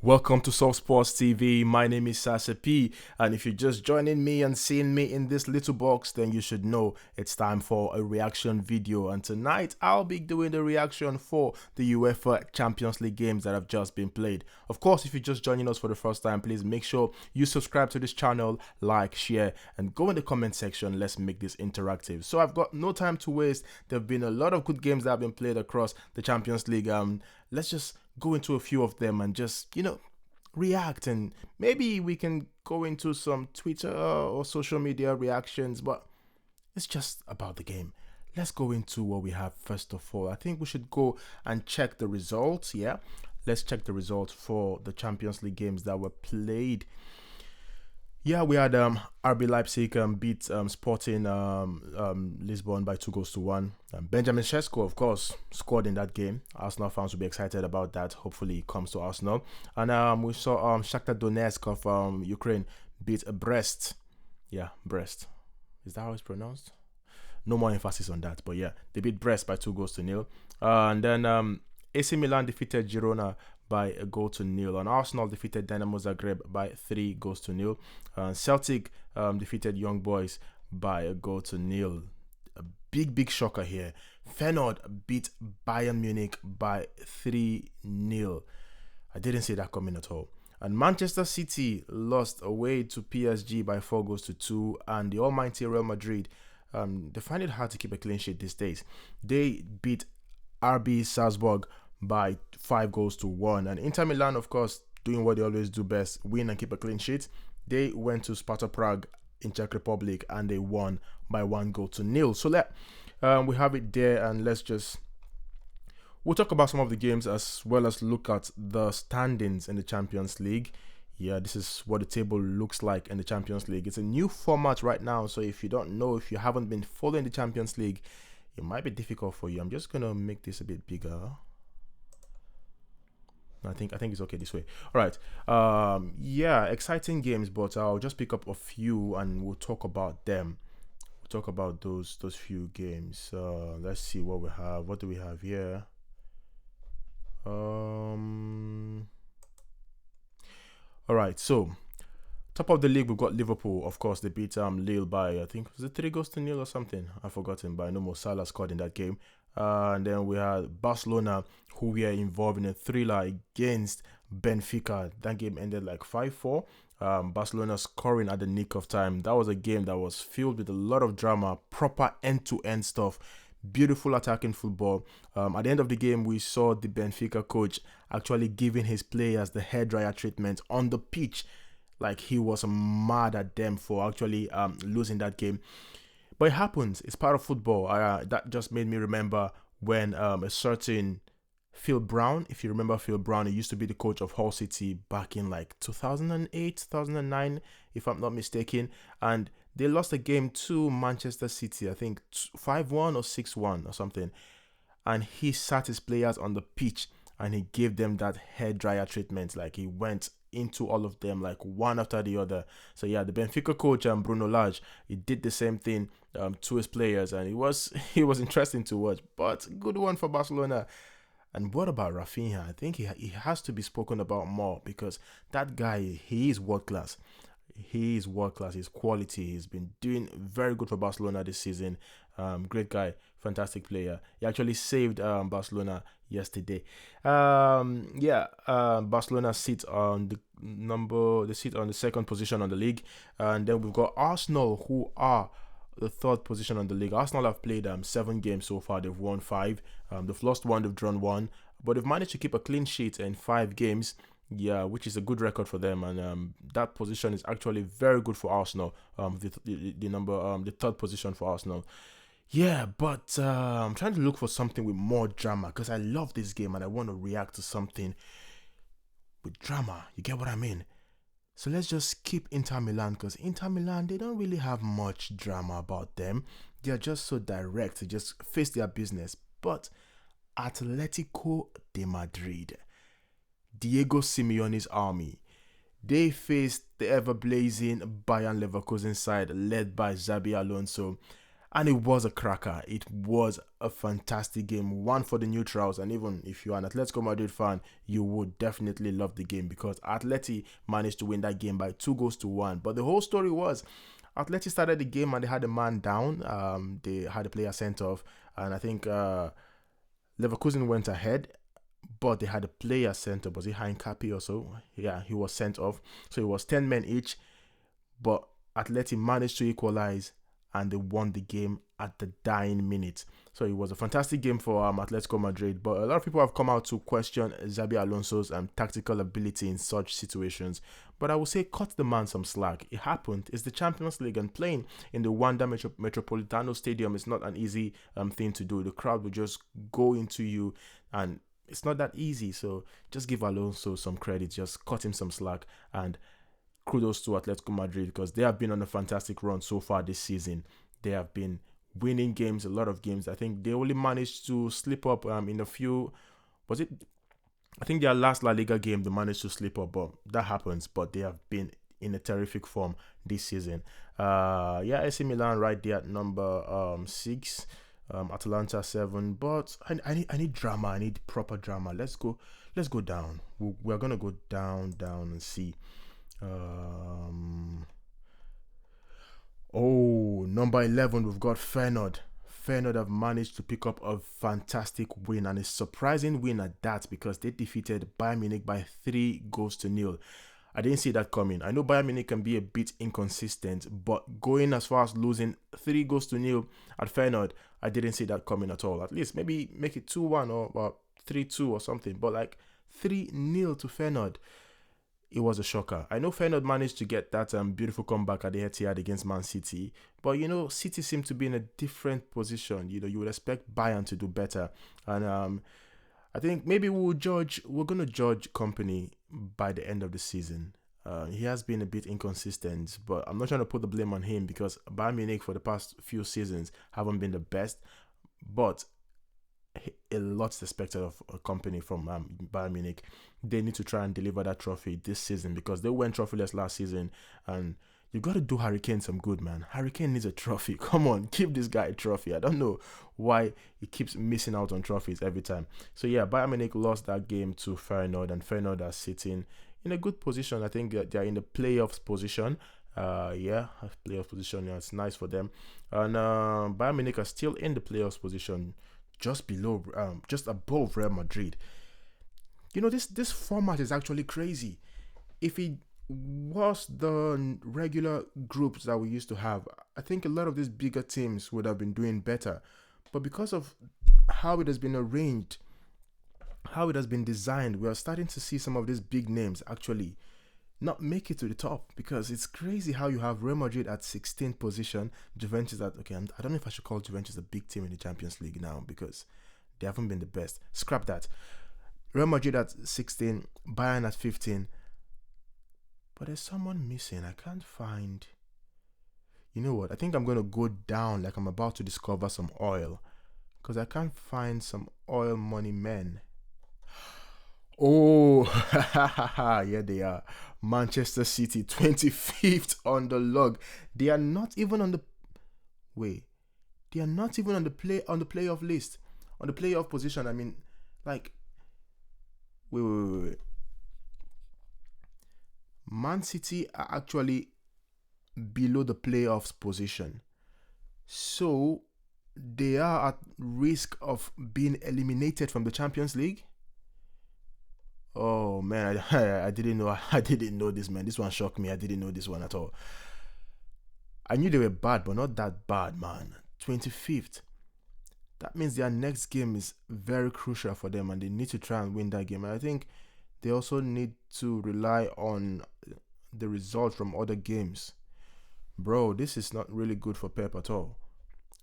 Welcome to Soft Sports TV. My name is Sase-P, and if you're just joining me and seeing me in this little box, then you should know it's time for a reaction video. And tonight, I'll be doing the reaction for the Uefa Champions League games that have just been played. Of course, if you're just joining us for the first time, please make sure you subscribe to this channel, like, share, and go in the comment section. Let's make this interactive. So I've got no time to waste. There have been a lot of good games that have been played across the Champions League. Let's just go into a few of them and just, react, and maybe we can go into some Twitter or social media reactions, but it's just about the game. Let's go into what we have first of all. I think we should go and check the results. Yeah, let's check the results for the Champions League games that were played. Yeah, we had RB Leipzig beat Sporting Lisbon by 2-1. Benjamin Sesko, of course, scored in that game. Arsenal fans will be excited about that. Hopefully, it comes to Arsenal. And we saw Shakhtar Donetsk of Ukraine beat Brest. Yeah, Brest. Is that how it's pronounced? No more emphasis on that. But yeah, they beat Brest by 2-0. And then AC Milan defeated Girona by 1-0, and Arsenal defeated Dynamo Zagreb by 3-0. Celtic defeated Young Boys by 1-0. A big shocker here. Feyenoord beat Bayern Munich by 3-0. I didn't see that coming at all. And Manchester City lost away to PSG by 4-2, and the almighty Real Madrid, they find it hard to keep a clean sheet these days. They beat RB Salzburg by 5-1, and Inter Milan, of course, doing what they always do best, win and keep a clean sheet. They went to Sparta Prague in Czech Republic and they won by 1-0. So we have it there, and we'll talk about some of the games as well as look at the standings in the Champions League. Yeah, this is what the table looks like in the Champions League. It's a new format right now, so if you don't know, if you haven't been following the Champions League, it might be difficult for you. I'm just gonna make this a bit bigger. I think it's okay this way. All right. Yeah, exciting games, but I'll just pick up a few and we'll talk about them. We'll talk about those few games. Let's see what we have. What do we have here? All right. So top of the league, we've got Liverpool. Of course, they beat Lille by, I think, was it 3-0 or something? I've forgotten. But I know Mo Salah scored in that game. And then we had Barcelona, who were involved in a thriller against Benfica. That game ended like 5-4. Barcelona scoring at the nick of time. That was a game that was filled with a lot of drama, proper end-to-end stuff, beautiful attacking football. At the end of the game, we saw the Benfica coach actually giving his players the hairdryer treatment on the pitch. Like he was mad at them for actually losing that game. But it happens. It's part of football. That just made me remember when a certain Phil Brown, if you remember Phil Brown, he used to be the coach of Hull City back in like 2008, 2009, if I'm not mistaken. And they lost a game to Manchester City, I think 5-1 or 6-1 or something. And he sat his players on the pitch and he gave them that hairdryer treatment. Like he went into all of them like one after the other. So yeah, the Benfica coach Bruno Lage, he did the same thing to his players, and it was interesting to watch. But good one for Barcelona. And what about Rafinha? I think he has to be spoken about more, because that guy, he is world class. He is world class. His quality. He's been doing very good for Barcelona this season. Great guy, fantastic player. He actually saved Barcelona yesterday. Barcelona sit on the second position on the league, and then we've got Arsenal, who are the third position on the league. Arsenal have played 7 games so far. They've won 5. They've lost 1. They've drawn 1, but they've managed to keep a clean sheet in 5 games. Yeah, which is a good record for them, and that position is actually very good for Arsenal. The third position for Arsenal. Yeah, but I'm trying to look for something with more drama, because I love this game and I want to react to something with drama. You get what I mean? So let's just keep Inter Milan, because Inter Milan, they don't really have much drama about them. They're just so direct. They just face their business. But Atletico de Madrid, Diego Simeone's army, they faced the ever-blazing Bayern Leverkusen side led by Xabi Alonso. And it was a cracker. It was a fantastic game, one for the neutrals. And even if you're an Atletico Madrid fan, you would definitely love the game because Atleti managed to win that game by 2-1. But the whole story was Atleti started the game and they had a man down. They had a player sent off. And I think Leverkusen went ahead, but they had a player sent off. Was it Hein Kapi or so? Yeah, he was sent off. So it was 10 men each. But Atleti managed to equalize and they won the game at the dying minute. So it was a fantastic game for Atletico Madrid. But a lot of people have come out to question Xabi Alonso's tactical ability in such situations. But I would say cut the man some slack. It happened. It's the Champions League, and playing in the Wanda Metropolitano Stadium is not an easy thing to do. The crowd will just go into you, and it's not that easy. So just give Alonso some credit. Just cut him some slack, and kudos to Atletico Madrid because they have been on a fantastic run so far this season. They have been winning games, a lot of games. I think they only managed to slip up in a few. Was it? I think their last La Liga game they managed to slip up, but that happens. But they have been in a terrific form this season. AC Milan right there at number 6. Atalanta 7. But I need drama. I need proper drama. Let's go down. We're gonna go down and see. Number 11, we've got Feyenoord. Feyenoord have managed to pick up a fantastic win, and a surprising win at that, because they defeated Bayern Munich by 3-0. I didn't see that coming. I know Bayern Munich can be a bit inconsistent, but going as far as losing 3-0 at Feyenoord, I didn't see that coming at all. At least maybe make it 2-1 or 3-2 or something, but like 3-0 to Feyenoord. It was a shocker. I know Feyenoord managed to get that beautiful comeback at the Etihad against Man City, but City seem to be in a different position. You would expect Bayern to do better, and I think maybe we're gonna judge Kompany by the end of the season. He has been a bit inconsistent, but I'm not trying to put the blame on him because Bayern Munich for the past few seasons haven't been the best, but a lot's expected of a Kompany from Bayern Munich. They need to try and deliver that trophy this season because they went trophyless last season, and you got to do Harry Kane some good, man. Harry Kane needs a trophy. Come on, give this guy a trophy. I don't know why he keeps missing out on trophies every time. So yeah, Bayern Munich lost that game to Feyenoord, and Feyenoord are sitting in a good position. I think they're in the playoffs position. Playoff position. Yeah, it's nice for them. And Bayern Munich are still in the playoffs position, just above Real Madrid. This format is actually crazy. If it was the regular groups that we used to have, I think a lot of these bigger teams would have been doing better. But because of how it has been arranged, how it has been designed, we are starting to see some of these big names actually not make it to the top, because it's crazy how you have Real Madrid at 16th position, Juventus at, I don't know if I should call Juventus a big team in the Champions League now because they haven't been the best. Scrap that. Real Madrid at 16, Bayern at 15. But there's someone missing. I can't find. You know what? I think I'm going to go down like I'm about to discover some oil, because I can't find some oil money men. Oh, yeah, they are. Manchester City, 25th on the log. They are not even on the. Wait, they are not even on the playoff list, on the playoff position. I mean, like, wait. Man City are actually below the playoffs position, so they are at risk of being eliminated from the Champions League. Oh man, I didn't know. I didn't know this, man. This one shocked me. I didn't know this one at all. I knew they were bad, but not that bad, man. 25th. That means their next game is very crucial for them, and they need to try and win that game. And I think they also need to rely on the results from other games. Bro, this is not really good for Pep at all.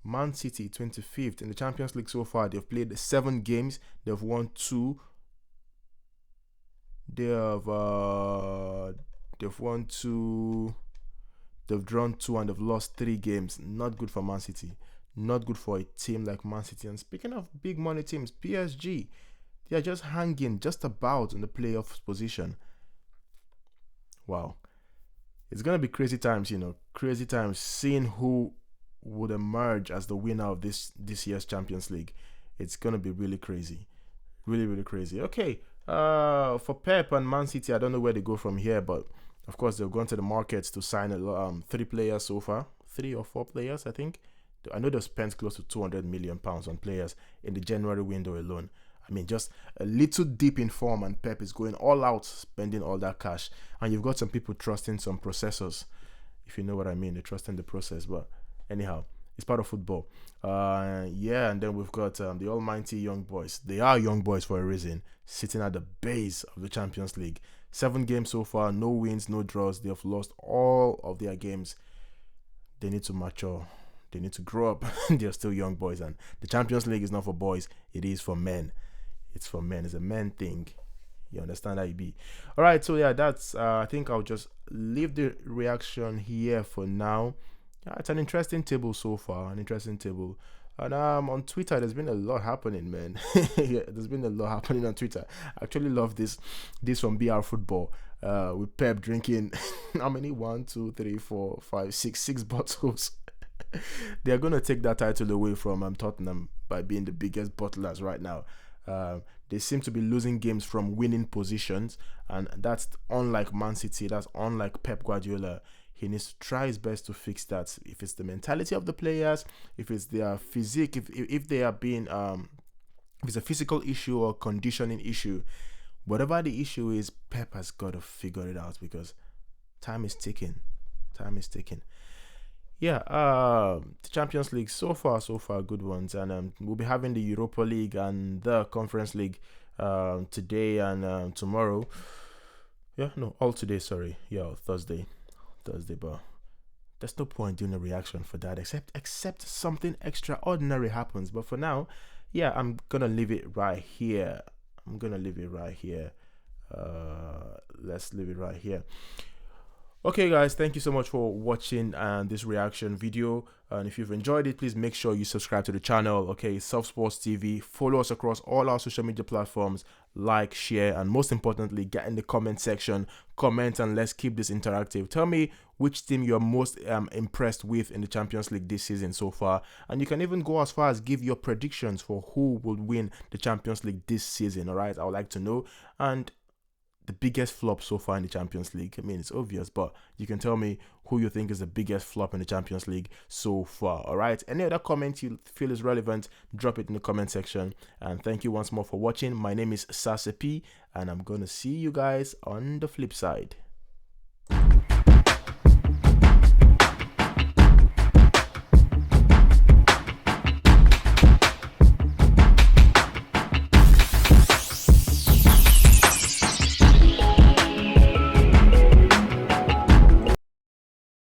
Man City, 25th in the Champions League so far. They've played 7 games. They've won 2. They've won 2. They've drawn 2, and they've lost 3 games. Not good for Man City. Not good for a team like Man City. And speaking of big money teams, PSG, they are just hanging just about in the playoff position. Wow. It's going to be crazy times, Crazy times seeing who would emerge as the winner of this year's Champions League. It's gonna be really crazy, really crazy. Okay, for Pep and Man City, I don't know where they go from here, but of course they've gone to the markets to sign 3 players so far, 3 or 4 players, I think. I know they've spent close to £200 million on players in the January window alone. I mean, just a little dip in form, and Pep is going all out, spending all that cash. And you've got some people trusting some processors, if you know what I mean. They trust in the process, but anyhow, it's part of football. Yeah, and then we've got the almighty young boys. They are young boys for a reason, sitting at the base of the Champions League. 7 games so far, no wins, no draws. They have lost all of their games. They need to mature. They need to grow up. They're still young boys, and the Champions League is not for boys. It is for men. It's for men. It's a men thing. You understand how it be? All right. So yeah, that's. I think I'll just leave the reaction here for now. Yeah, it's an interesting table so far. An interesting table. And on Twitter, there's been a lot happening, man. Yeah, there's been a lot happening on Twitter. I actually love this from BR Football. With Pep drinking how many? 1, 2, 3, 4, 5, 6 bottles. They're gonna take that title away from Tottenham by being the biggest bottlers right now. They seem to be losing games from winning positions, and that's unlike Man City. That's unlike Pep Guardiola. He needs to try his best to fix that. If it's the mentality of the players, if it's their physique, if they are being if it's a physical issue or conditioning issue, whatever the issue is, Pep has got to figure it out, because time is ticking. Time is ticking. Yeah, the Champions League so far good ones, and we'll be having the Europa League and the Conference League today and tomorrow. Yeah, no, all today. Sorry, yeah, Thursday, but there's no point doing a reaction for that, except something extraordinary happens. But for now, yeah, I'm gonna leave it right here. Let's leave it right here. Okay guys, thank you so much for watching this reaction video, and if you've enjoyed it, please make sure you subscribe to the channel. Okay, Self Sports TV. Follow us across all our social media platforms, like, share, and most importantly, get in the comment section, comment, and let's keep this interactive. Tell me which team you're most impressed with in the Champions League this season so far, and you can even go as far as give your predictions for who will win the Champions League this season. All right, I would like to know. And the biggest flop so far in the Champions League. I mean, it's obvious, but you can tell me who you think is the biggest flop in the Champions League so far. All right, any other comment you feel is relevant, drop it in the comment section. And thank you once more for watching. My name is Sase-P, and I'm gonna see you guys on the flip side.